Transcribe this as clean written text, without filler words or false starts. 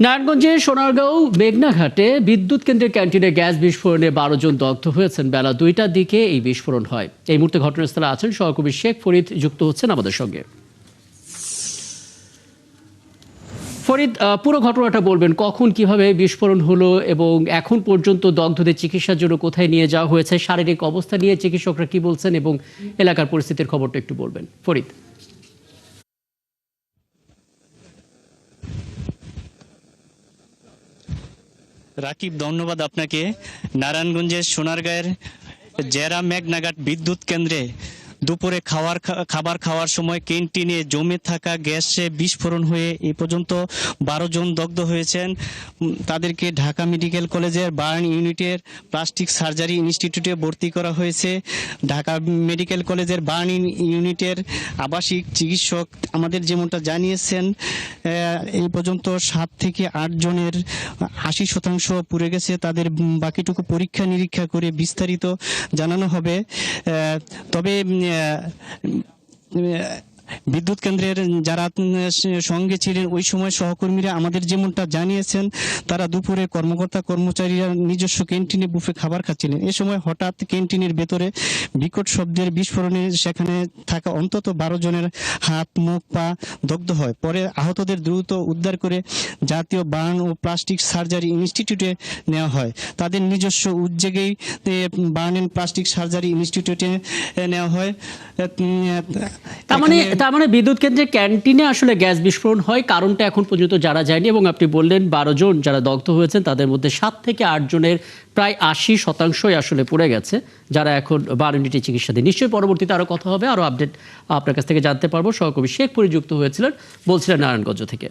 নারায়ণগঞ্জের সোনারগাঁও মেঘনাঘাটে বিদ্যুৎ কেন্দ্রের ক্যান্টিনে গ্যাস বিস্ফোরণে ১২ জন দগ্ধ হয়েছেন। বেলা ২টার দিকে এই বিস্ফোরণ হয়। এই মুহূর্তে ঘটনাস্থলে আছেন সহকর্মী শেখ ফরিদ, যুক্ত হচ্ছেন আমাদের সঙ্গে। ফরিদ, পুরো ঘটনাটা বলবেন, কখন কিভাবে বিস্ফোরণ হলো এবং এখন পর্যন্ত দগ্ধদের চিকিৎসার জন্য কোথায় নিয়ে যাওয়া হয়েছে, শারীরিক অবস্থা নিয়ে চিকিৎসকরা কি বলছেন এবং এলাকার পরিস্থিতির খবরটা একটু বলবেন ফরিদ। রাকিব, ধন্যবাদ আপনাকে। নারায়ণগঞ্জের সোনারগাঁয়ের জেরা মেঘনাঘাট বিদ্যুৎ কেন্দ্রে দুপুরে খাবার খাওয়ার সময় ক্যান্টিনে জমে থাকা গ্যাসে বিস্ফোরণ হয়ে এ পর্যন্ত ১২ জন দগ্ধ হয়েছেন। তাদেরকে ঢাকা মেডিকেল কলেজের বার্ন ইউনিটের প্লাস্টিক সার্জারি ইনস্টিটিউটে ভর্তি করা হয়েছে। ঢাকা মেডিকেল কলেজের বার্ন ইউনিটের আবাসিক চিকিৎসক আমাদের যেমনটা জানিয়েছেন, এই পর্যন্ত ৭ থেকে ৮ জনের ৮০% পুড়ে গেছে। তাদের বাকিটুকু পরীক্ষা নিরীক্ষা করে বিস্তারিত জানানো হবে। তবে বিদ্যুৎ কেন্দ্রের যারা সঙ্গে ছিলেন ওই সময় সহকর্মীরা আমাদের যেমনটা জানিয়েছেন, তারা দুপুরে কর্মচারীরা নিজস্ব ক্যান্টিনে বুফে খাবার খাচ্ছিলেন। এ সময় হঠাৎ ক্যান্টিনের ভেতরে বিকট শব্দের বিস্ফোরণে সেখানে থাকা অন্তত ১২ জনের হাত, মুখ, পা দগ্ধ হয়। পরে আহতদের দ্রুত উদ্ধার করে জাতীয় বার্ন ও প্লাস্টিক সার্জারি ইনস্টিটিউটে নেওয়া হয়। তাদের নিজস্ব উদ্যোগেই বার্ন অ্যান্ড প্লাস্টিক সার্জারি ইনস্টিটিউটে নেওয়া হয়। তার মানে বিদ্যুৎ কেন্দ্রের ক্যান্টিনে আসলে গ্যাস বিস্ফোরণ হয়, কারণটা এখন পর্যন্ত জানা যায়নি। এবং আপনি বললেন ১২ জন যারা দগ্ধ হয়েছেন তাদের মধ্যে ৭ থেকে ৮ জনের প্রায় ৮০% আসলে পড়ে গেছে, যারা এখন বার্ন ইউনিটে চিকিৎসাধীন। নিশ্চয়ই পরবর্তীতে আরো কথা হবে, আরো আপডেট আপনার কাছ থেকে জানতে পারবো। সহকর্মী শেখ ফরিদ যুক্ত হয়েছিলেন, বলছিলেন নারায়ণগঞ্জ থেকে।